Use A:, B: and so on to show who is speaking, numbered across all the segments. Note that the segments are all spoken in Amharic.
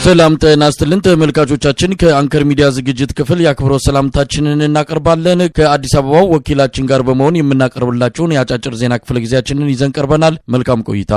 A: ሰላም ጤና ይስጥልን ተመልካቾቻችን ከአንከር ሚዲያ ዝግጅት ክፍል ያክብሮት ሰላምታችንን እናቀርባለን። ከአዲስ አበባው ወኪላችን ጋር በመሆን የምናቀርብላችሁን ያጫጭር ዜና ክፍለ ጊዜያችንን ይዘን ቀርበናል። መልካም ቆይታ።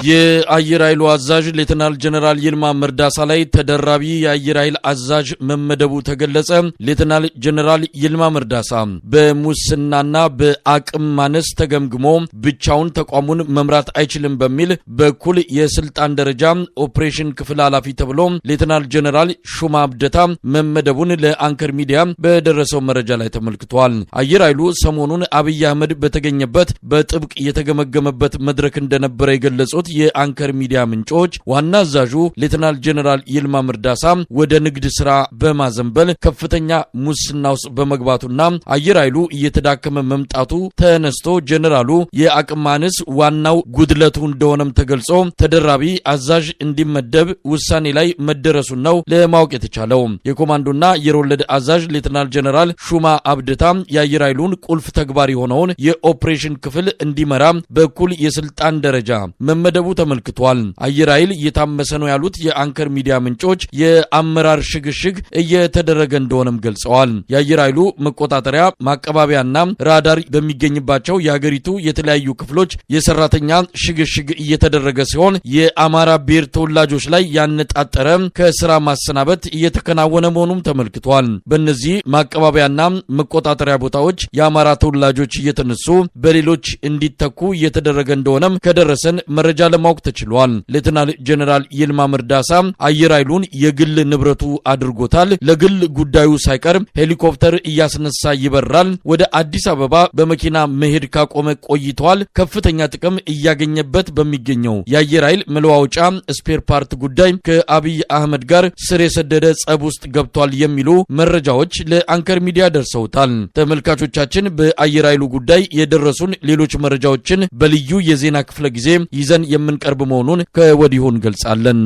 A: የአየር ኃይሉ አዛዥ ሌተናል ጀነራል ይልማ መርዳሳ ላይ ተደራቢ የአየር ኃይል አዛዥ መመደቡ ተገለጸ። ሌተናል ጀነራል ይልማ መርዳሳ በሙስናና በአቅም ማነስ ተገምግሞ ብቻውን ተቋሙን መምራት አይችልም በሚል በኩል የስልጣን ደረጃ ኦፕሬሽን ክፍል ኃላፊ ተብሎ ሌተናል ጀነራል ሹማ አብደታ መመደቡን ለአንከር ሚዲያ በደረሰው መረጃ ላይ ተመልክቷል። አየር ኃይሉ ሰሞኑን አብይ አህመድ በተገኘበት በጥብቅ የተገመገመበት መድረክ እንደነበረ የገለጹት የአንከር ሚዲያ ምንጮች ዋና አዛዡ ሌተናል ጀነራል ይልማ መርዳሳ ወደ ንግድ ስራ በማዘንበል ከፍተኛ ሙስና ውስጥ በመግባቱና አየር ኃይሉ እየተዳከመ መምጣቱ ተነስቶ ጀነራሉ የአቅም ማነስ ዋናው ጉድለቱ እንደሆነም ተገልጾ ተደራቢ አዛዥ እንዲመደብ ውሳኔ ላይ መደረሱን ነው ለማወቅ የተቻለው። የኮማንዶና አየር ወለድ አዛዥ ሌተናል ጀነራል ሹማ አብደታ የአየር ኃይሉን ቁልፍ ተግባር የሆነውን የኦፕሬሽን ክፍል እንዲመራ በኩል የስልጣን ደረጃ መመደቡ ተመልክቷል። አየር ኃይል እየታመሰ ነው ያሉት የአንከር ሚዲያ ምንጮች የአመራር ሽግሽግ እየተደረገ እንደሆነም ገልጸዋል። የአየር ኃይሉ መቆጣጠሪያ ማቀባበያና ራዳር በሚገኝባቸው የሀገሪቱ የተለያዩ ክፍሎች የሰራተኛ ሽግሽግ እየተደረገ ሲሆን የአማራ ብሔር ተወላጆች ላይ ያነጣጠረ ከስራ ማሰናበት እየተከናወነ መሆኑም ተመልክቷል። በእነዚህ ማቀባበያና መቆጣጠሪያ ቦታዎች የአማራ ተወላጆች እየተነሱ በሌሎች እንዲተኩ እየተደረገ እንደሆነም ከደረሰን መረጃ ለማወቅ ተችሏል። ሌተናል ጀነራል ይልማ መርዳሳ አየር ኃይሉን የግል ንብረቱ አድርጎታል። ለግል ጉዳዩ ሳይቀር ሄሊኮፕተር እያስነሳ ይበራል። ወደ አዲስ አበባ በመኪና መሄድ ካቆመ ቆይቷል። ከፍተኛ ጥቅም እያገኘበት በሚገኘው የአየር ኃይል መለዋወጫ ስፔር ፓርት ጉዳይ ከአብይ አህመድ ጋር ስር የሰደደ ጸብ ውስጥ ገብቷል የሚሉ መረጃዎች ለአንከር ሚዲያ ደርሰውታል። ተመልካቾቻችን በአየር ኃይሉ ጉዳይ የደረሱን ሌሎች መረጃዎችን በልዩ የዜና ክፍለ ጊዜ ይዘን የምንቀርብ መሆኑን ከወዲሁ እንገልጻለን።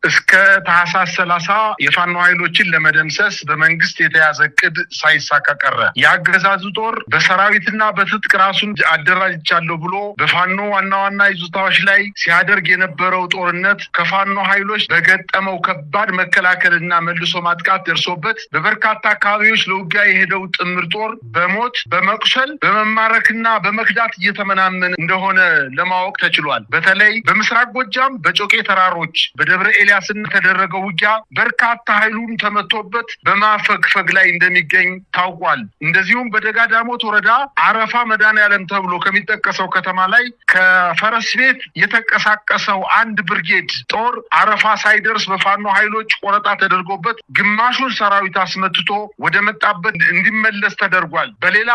B: እስከ ታህሳስ 30 የፋኖ ኃይሎችን ለመደምሰስ በመንግስት የተያዘ ዕቅድ ሳይሳካ ቀረ። የአገዛዙ ጦር በሰራዊትና በትጥቅ ራሱን አደራጅቻለሁ ብሎ በፋኖ ዋና ይዞታዎች ላይ ሲያደርግ የነበረው ጦርነት ከፋኖ ኃይሎች በገጠመው ከባድ መከላከልና መልሶ ማጥቃት ደርሶበት በበርካታ አካባቢዎች ለውጊያ የሄደው ጥምር ጦር በሞት በመቁሰል በመማረክና በመክዳት እየተመናመነ እንደሆነ ለማወቅ ተችሏል። በተለይ በምስራቅ ጎጃም በጮቄ ተራሮች በደብረ ኤልያስን ተደረገው ውጊያ በርካታ ኃይሉን ተመቶበት በማፈግፈግ ላይ እንደሚገኝ ታውቋል። እንደዚሁም በደጋዳሞት ወረዳ አረፋ መድኃኔዓለም ተብሎ ከሚጠቀሰው ከተማ ላይ ከፈረስ ቤት የተቀሳቀሰው አንድ ብርጌድ ጦር አረፋ ሳይደርስ በፋኖ ኃይሎች ቆረጣ ተደርጎበት ግማሹን ሰራዊት አስመትቶ ወደ መጣበት እንዲመለስ ተደርጓል። በሌላ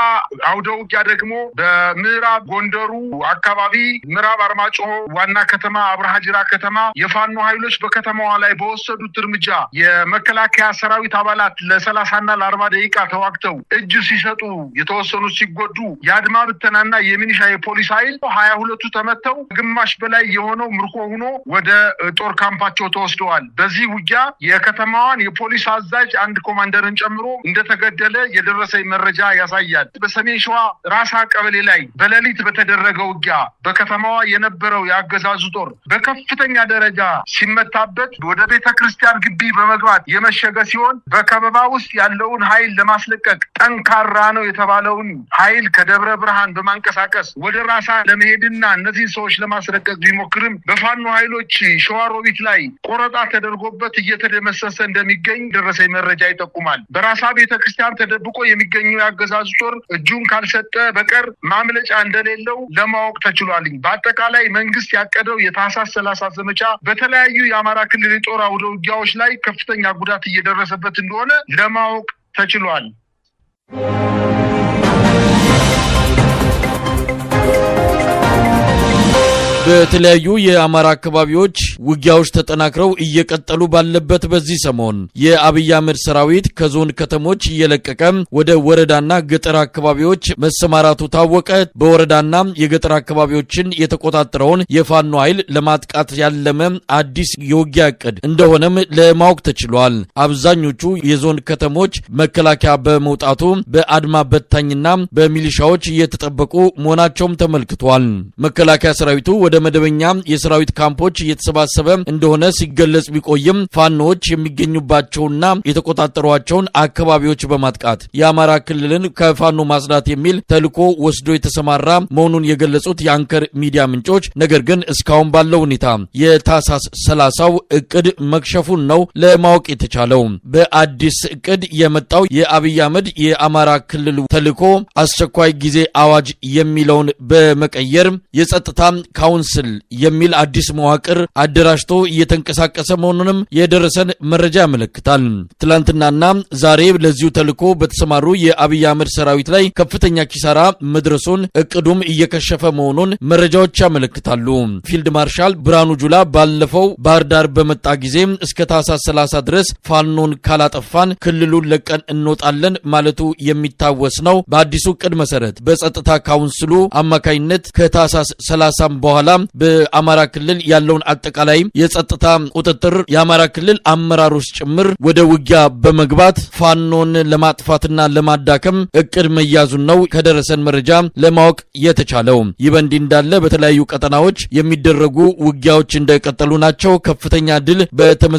B: አውደ ውጊያ ደግሞ በምዕራብ ጎንደሩ አካባቢ ምዕራብ አርማጭሆ ዋና ከተማ አብርሃጅራ ከተማ የፋኖ ኃይሎች በከተማዋ ላይ በወሰዱት እርምጃ የመከላከያ ሰራዊት አባላት ለ30ና ለ40 ደቂቃ ተዋግተው እጅ ሲሰጡ የተወሰኑት ሲጎዱ የአድማ ብተናና የሚኒሻ የፖሊስ ኃይል 22ቱ ተመተው ግማሽ በላይ የሆነው ምርኮ ሆኖ ወደ ጦር ካምፓቸው ተወስደዋል። በዚህ ውጊያ የከተማዋን የፖሊስ አዛዥ አንድ ኮማንደርን ጨምሮ እንደተገደለ የደረሰኝ መረጃ ያሳያል። በሰሜን ሸዋ ራሳ ቀበሌ ላይ በሌሊት በተደረገ ውጊያ በከተማዋ የነበረው የአገዛዙ ጦር በከፍተኛ ደረጃ ሲመታበት ወደ ቤተክርስቲያን ግቢ በመግባት የመሸገ ሲሆን በከበባ ውስጥ ያለውን ኃይል ለማስለቀቅ ጠንካራ ነው የተባለውን ኃይል ከደብረ ብርሃን በማንቀሳቀስ ወደ ራሳ ለመሄድና እነዚህ ሰዎች ለማስለቀቅ ቢሞክርም በፋኖ ኃይሎች ሸዋሮቢት ላይ ቆረጣ ተደርጎበት እየተደመሰሰ እንደሚገኝ ደረሰኝ መረጃ ይጠቁማል። በራሳ ቤተክርስቲያን ተደብቆ የሚገኘው የአገዛዙ ጦር እጁን ካልሰጠ በቀር ማምለጫ እንደሌለው ለማወቅ ተችሏል። በአጠቃላይ መንግስት ያቀደው የታህሳስ 30 ዘመቻ በተለያዩ የአማራ ክልል የጦር አውደ ውጊያዎች ላይ ከፍተኛ ጉዳት እየደረሰበት እንደሆነ ለማወቅ ተችሏል።
A: በተለያዩ የአማራ አካባቢዎች ውጊያዎች ተጠናክረው እየቀጠሉ ባለበት በዚህ ሰሞን የአብይ አህመድ ሰራዊት ከዞን ከተሞች እየለቀቀ ወደ ወረዳና ገጠር አካባቢዎች መሰማራቱ ታወቀ። በወረዳና የገጠር አካባቢዎችን የተቆጣጠረውን የፋኖ ኃይል ለማጥቃት ያለመ አዲስ የውጊያ ዕቅድ እንደሆነም ለማወቅ ተችሏል። አብዛኞቹ የዞን ከተሞች መከላከያ በመውጣቱ በአድማ በታኝና በሚሊሻዎች እየተጠበቁ መሆናቸውም ተመልክቷል። መከላከያ ሰራዊቱ ወደ መደበኛ የሰራዊት ካምፖች እየተሰባሰበ እንደሆነ ሲገለጽ ቢቆይም ፋኖዎች የሚገኙባቸውና የተቆጣጠሯቸውን አካባቢዎች በማጥቃት የአማራ ክልልን ከፋኖ ማጽዳት የሚል ተልዕኮ ወስዶ የተሰማራ መሆኑን የገለጹት የአንከር ሚዲያ ምንጮች ነገር ግን እስካሁን ባለው ሁኔታ የታህሳስ 30ው ዕቅድ መክሸፉን ነው ለማወቅ የተቻለው። በአዲስ ዕቅድ የመጣው የአብይ አህመድ የአማራ ክልል ተልዕኮ አስቸኳይ ጊዜ አዋጅ የሚለውን በመቀየር የጸጥታ ካውንስል የሚል አዲስ መዋቅር አደራጅቶ እየተንቀሳቀሰ መሆኑንም የደረሰን መረጃ ያመለክታል። ትላንትናና ዛሬ ለዚሁ ተልዕኮ በተሰማሩ የአብይ አህመድ ሰራዊት ላይ ከፍተኛ ኪሳራ መድረሱን እቅዱም እየከሸፈ መሆኑን መረጃዎች ያመለክታሉ። ፊልድ ማርሻል ብርሃኑ ጁላ ባለፈው ባህር ዳር በመጣ ጊዜ እስከ ታህሳስ 30 ድረስ ፋኖን ካላጠፋን ክልሉን ለቀን እንወጣለን ማለቱ የሚታወስ ነው። በአዲሱ እቅድ መሰረት በጸጥታ ካውንስሉ አማካይነት ከታህሳስ 30 በኋላ በአማራ ክልል ያለውን አጠቃላይ የጸጥታ ቁጥጥር የአማራ ክልል አመራሮች ጭምር ወደ ውጊያ በመግባት ፋኖን ለማጥፋትና ለማዳከም እቅድ መያዙን ነው ከደረሰን መረጃ ለማወቅ የተቻለው። ይህ በእንዲህ እንዳለ በተለያዩ ቀጠናዎች የሚደረጉ ውጊያዎች እንደቀጠሉ ናቸው። ከፍተኛ ድል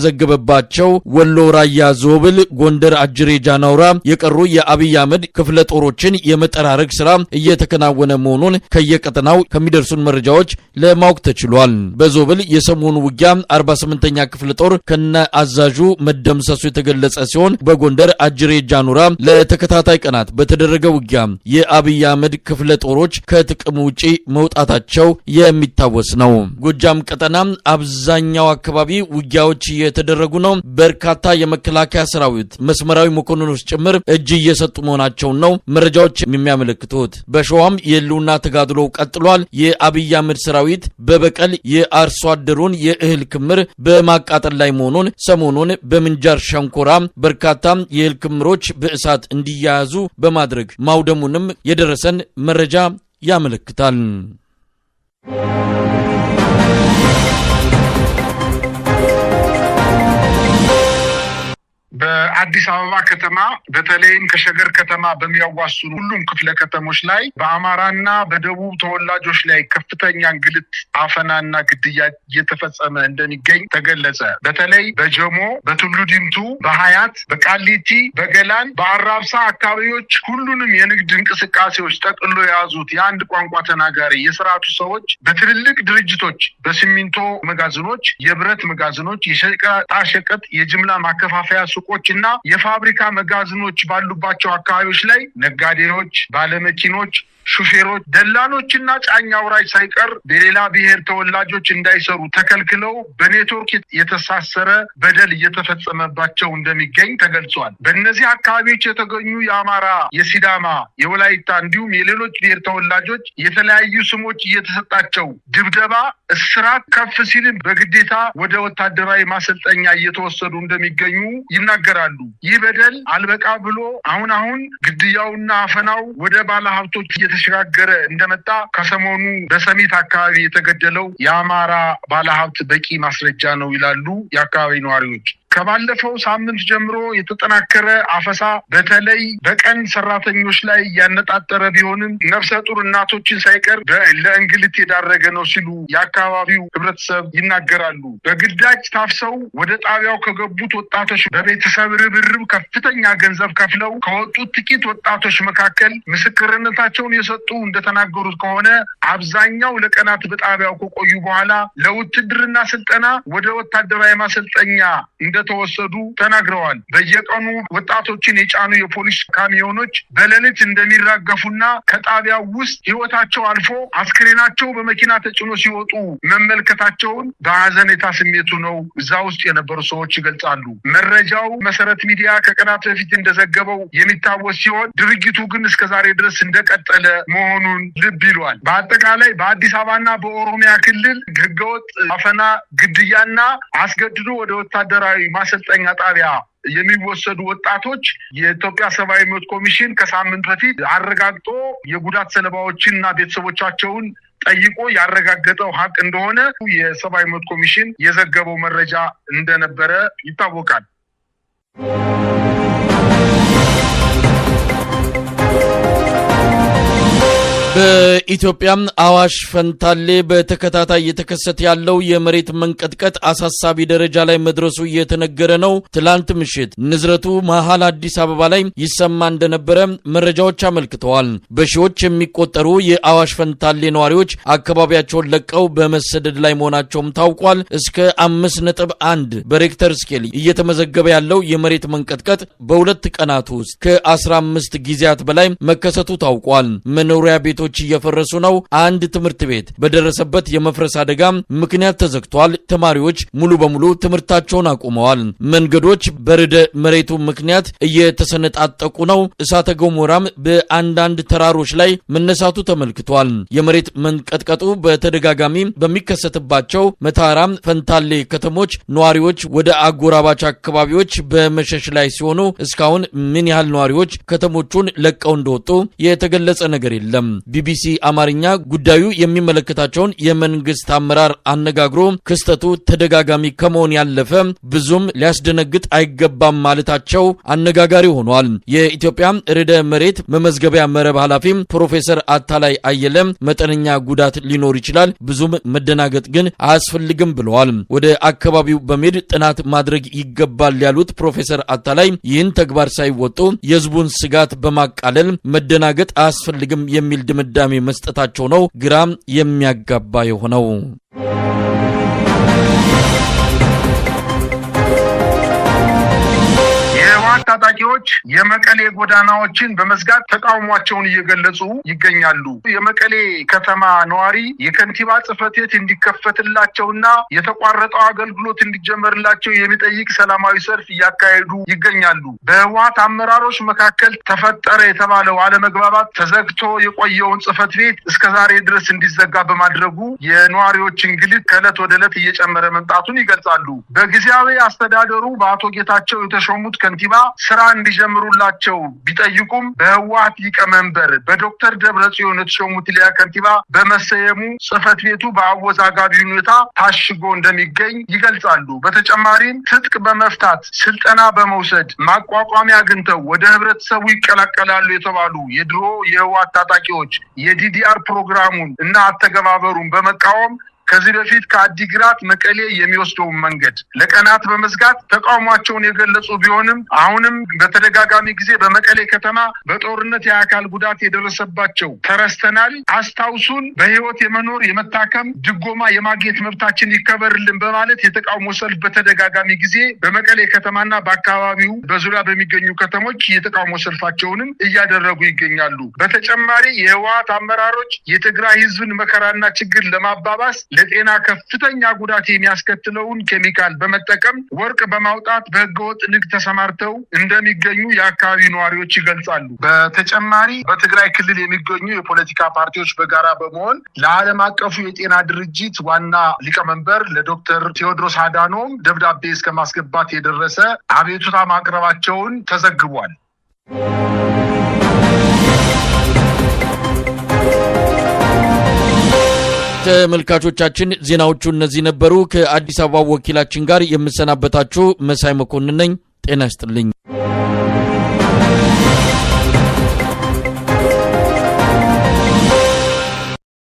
A: በተመዘገበባቸው ወሎ፣ ራያ፣ ዞብል፣ ጎንደር፣ አጅሬ፣ ጃናውራ የቀሩ የአብይ አህመድ ክፍለ ጦሮችን የመጠራረግ ስራ እየተከናወነ መሆኑን ከየቀጠናው ከሚደርሱን መረጃዎች ለማወቅ ተችሏል። በዞብል የሰሞኑ ውጊያ 48ኛ ክፍለ ጦር ከነ አዛዡ መደምሰሱ የተገለጸ ሲሆን በጎንደር አጅሬ ጃኑራ ለተከታታይ ቀናት በተደረገ ውጊያ የአብይ አህመድ ክፍለ ጦሮች ከጥቅም ውጪ መውጣታቸው የሚታወስ ነው። ጎጃም ቀጠና አብዛኛው አካባቢ ውጊያዎች እየተደረጉ ነው። በርካታ የመከላከያ ሰራዊት መስመራዊ መኮንኖች ጭምር እጅ እየሰጡ መሆናቸው ነው መረጃዎች የሚያመለክቱት። በሸዋም የህልውና ተጋድሎ ቀጥሏል። የአብይ አህመድ ሰራዊት በበቀል የአርሶ አደሩን የእህል ክምር በማቃጠል ላይ መሆኑን ሰሞኑን በምንጃር ሸንኮራ በርካታ የእህል ክምሮች በእሳት እንዲያያዙ በማድረግ ማውደሙንም የደረሰን መረጃ ያመለክታል።
B: በአዲስ አበባ ከተማ በተለይም ከሸገር ከተማ በሚያዋስኑ ሁሉም ክፍለ ከተሞች ላይ በአማራና በደቡብ ተወላጆች ላይ ከፍተኛ እንግልት፣ አፈናና ግድያ እየተፈጸመ እንደሚገኝ ተገለጸ። በተለይ በጀሞ፣ በቱሉ ዲምቱ፣ በሀያት፣ በቃሊቲ፣ በገላን፣ በአራብሳ አካባቢዎች ሁሉንም የንግድ እንቅስቃሴዎች ጠቅሎ የያዙት የአንድ ቋንቋ ተናጋሪ የስርዓቱ ሰዎች በትልልቅ ድርጅቶች፣ በሲሚንቶ መጋዘኖች፣ የብረት መጋዘኖች፣ የሸቀጣሸቀጥ የጅምላ ማከፋፈያ ሱቆች እና የፋብሪካ መጋዘኖች ባሉባቸው አካባቢዎች ላይ ነጋዴዎች፣ ባለመኪኖች፣ ሹፌሮች፣ ደላሎችና ጫኝ አውራጅ ሳይቀር በሌላ ብሔር ተወላጆች እንዳይሰሩ ተከልክለው በኔትወርክ የተሳሰረ በደል እየተፈጸመባቸው እንደሚገኝ ተገልጿል። በእነዚህ አካባቢዎች የተገኙ የአማራ፣ የሲዳማ፣ የወላይታ እንዲሁም የሌሎች ብሔር ተወላጆች የተለያዩ ስሞች እየተሰጣቸው ድብደባ፣ እስራት፣ ከፍ ሲልም በግዴታ ወደ ወታደራዊ ማሰልጠኛ እየተወሰዱ እንደሚገኙ ይናገራሉ። ይህ በደል አልበቃ ብሎ አሁን ግድያውና አፈናው ወደ ባለሀብቶች እየተሸጋገረ እንደመጣ ከሰሞኑ በሰሚት አካባቢ የተገደለው የአማራ ባለሀብት በቂ ማስረጃ ነው ይላሉ የአካባቢ ነዋሪዎች። ከባለፈው ሳምንት ጀምሮ የተጠናከረ አፈሳ በተለይ በቀን ሰራተኞች ላይ ያነጣጠረ ቢሆንም ነፍሰ ጡር እናቶችን ሳይቀር ለእንግልት የዳረገ ነው ሲሉ የአካባቢው ህብረተሰብ ይናገራሉ። በግዳጅ ታፍሰው ወደ ጣቢያው ከገቡት ወጣቶች በቤተሰብ ርብርብ ከፍተኛ ገንዘብ ከፍለው ከወጡት ጥቂት ወጣቶች መካከል ምስክርነታቸውን የሰጡ እንደተናገሩት ከሆነ አብዛኛው ለቀናት በጣቢያው ከቆዩ በኋላ ለውትድርና ስልጠና ወደ ወታደራዊ ማሰልጠኛ እንደተወሰዱ ተናግረዋል። በየቀኑ ወጣቶችን የጫኑ የፖሊስ ካሚዮኖች በሌሊት እንደሚራገፉና ከጣቢያው ውስጥ ህይወታቸው አልፎ አስክሬናቸው በመኪና ተጭኖ ሲወጡ መመልከታቸውን በሐዘኔታ ስሜቱ ነው እዛ ውስጥ የነበሩ ሰዎች ይገልጻሉ። መረጃው መሰረት ሚዲያ ከቀናት በፊት እንደዘገበው የሚታወስ ሲሆን ድርጊቱ ግን እስከዛሬ ድረስ እንደቀጠለ መሆኑን ልብ ይሏል። በአጠቃላይ በአዲስ አበባና በኦሮሚያ ክልል ህገወጥ አፈና፣ ግድያና አስገድዶ ወደ ወታደራዊ ማሰልጠኛ ጣቢያ የሚወሰዱ ወጣቶች የኢትዮጵያ ሰብአዊ መብት ኮሚሽን ከሳምንት በፊት አረጋግጦ የጉዳት ሰለባዎችንና ቤተሰቦቻቸውን ጠይቆ ያረጋገጠው ሀቅ እንደሆነ የሰብአዊ መብት ኮሚሽን የዘገበው መረጃ እንደነበረ ይታወቃል።
A: በኢትዮጵያ አዋሽ ፈንታሌ በተከታታይ የተከሰተ ያለው የመሬት መንቀጥቀጥ አሳሳቢ ደረጃ ላይ መድረሱ እየተነገረ ነው። ትላንት ምሽት ንዝረቱ መሃል አዲስ አበባ ላይ ይሰማ እንደነበረ መረጃዎች አመልክተዋል። በሺዎች የሚቆጠሩ የአዋሽ ፈንታሌ ነዋሪዎች አካባቢያቸውን ለቀው በመሰደድ ላይ መሆናቸውም ታውቋል። እስከ 5.1 በሬክተር ስኬል እየተመዘገበ ያለው የመሬት መንቀጥቀጥ በሁለት ቀናት ውስጥ ከ15 ጊዜያት በላይ መከሰቱ ታውቋል። መኖሪያ ቤቶች እየፈረሱ ነው። አንድ ትምህርት ቤት በደረሰበት የመፍረስ አደጋ ምክንያት ተዘግቷል። ተማሪዎች ሙሉ በሙሉ ትምህርታቸውን አቁመዋል። መንገዶች በርዕደ መሬቱ ምክንያት እየተሰነጣጠቁ ነው። እሳተ ገሞራም በአንዳንድ ተራሮች ላይ መነሳቱ ተመልክቷል። የመሬት መንቀጥቀጡ በተደጋጋሚ በሚከሰትባቸው መተሃራ፣ ፈንታሌ ከተሞች ነዋሪዎች ወደ አጎራባች አካባቢዎች በመሸሽ ላይ ሲሆኑ እስካሁን ምን ያህል ነዋሪዎች ከተሞቹን ለቀው እንደወጡ የተገለጸ ነገር የለም። ቢቢሲ አማርኛ ጉዳዩ የሚመለከታቸውን የመንግስት አመራር አነጋግሮ ክስተቱ ተደጋጋሚ ከመሆን ያለፈ ብዙም ሊያስደነግጥ አይገባም ማለታቸው አነጋጋሪ ሆኗል። የኢትዮጵያ ርዕደ መሬት መመዝገቢያ መረብ ኃላፊ ፕሮፌሰር አታላይ አየለ መጠነኛ ጉዳት ሊኖር ይችላል፣ ብዙም መደናገጥ ግን አያስፈልግም ብለዋል። ወደ አካባቢው በመሄድ ጥናት ማድረግ ይገባል ያሉት ፕሮፌሰር አታላይ ይህን ተግባር ሳይወጡ የህዝቡን ስጋት በማቃለል መደናገጥ አያስፈልግም የሚል ድምዳሜ መስጠታቸው ነው ግራም የሚያጋባ የሆነው።
B: ታጣቂዎች የመቀሌ ጎዳናዎችን በመዝጋት ተቃውሟቸውን እየገለጹ ይገኛሉ። የመቀሌ ከተማ ነዋሪ የከንቲባ ጽሕፈት ቤት እንዲከፈትላቸውና የተቋረጠው አገልግሎት እንዲጀመርላቸው የሚጠይቅ ሰላማዊ ሰልፍ እያካሄዱ ይገኛሉ። በህወሓት አመራሮች መካከል ተፈጠረ የተባለው አለመግባባት ተዘግቶ የቆየውን ጽሕፈት ቤት እስከዛሬ ድረስ እንዲዘጋ በማድረጉ የነዋሪዎች እንግልት ከዕለት ወደ ዕለት እየጨመረ መምጣቱን ይገልጻሉ። በጊዜያዊ አስተዳደሩ በአቶ ጌታቸው የተሾሙት ከንቲባ ስራ እንዲጀምሩላቸው ቢጠይቁም በህወሓት ሊቀመንበር በዶክተር ደብረጽዮን የተሾሙት ሊያ ከንቲባ በመሰየሙ ጽሕፈት ቤቱ በአወዛጋቢ ሁኔታ ታሽጎ እንደሚገኝ ይገልጻሉ። በተጨማሪም ትጥቅ በመፍታት ስልጠና በመውሰድ ማቋቋሚያ አግኝተው ወደ ህብረተሰቡ ይቀላቀላሉ የተባሉ የድሮ የህወሓት ታጣቂዎች የዲዲአር ፕሮግራሙን እና አተገባበሩን በመቃወም ከዚህ በፊት ከአዲግራት መቀሌ የሚወስደውን መንገድ ለቀናት በመዝጋት ተቃውሟቸውን የገለጹ ቢሆንም አሁንም በተደጋጋሚ ጊዜ በመቀሌ ከተማ በጦርነት የአካል ጉዳት የደረሰባቸው ተረስተናል፣ አስታውሱን፣ በህይወት የመኖር የመታከም ድጎማ የማግኘት መብታችን ይከበርልን በማለት የተቃውሞ ሰልፍ በተደጋጋሚ ጊዜ በመቀሌ ከተማና በአካባቢው በዙሪያ በሚገኙ ከተሞች የተቃውሞ ሰልፋቸውንም እያደረጉ ይገኛሉ። በተጨማሪ የህወሓት አመራሮች የትግራይ ህዝብን መከራና ችግር ለማባባስ ለጤና ከፍተኛ ጉዳት የሚያስከትለውን ኬሚካል በመጠቀም ወርቅ በማውጣት በህገወጥ ንግድ ተሰማርተው እንደሚገኙ የአካባቢ ነዋሪዎች ይገልጻሉ። በተጨማሪ በትግራይ ክልል የሚገኙ የፖለቲካ ፓርቲዎች በጋራ በመሆን ለዓለም አቀፉ የጤና ድርጅት ዋና ሊቀመንበር ለዶክተር ቴዎድሮስ አዳኖም ደብዳቤ እስከ ማስገባት የደረሰ አቤቱታ ማቅረባቸውን ተዘግቧል።
A: ተመልካቾቻችን ዜናዎቹ እነዚህ ነበሩ። ከአዲስ አበባ ወኪላችን ጋር የምሰናበታችሁ መሳይ መኮንን ነኝ። ጤና ይስጥልኝ።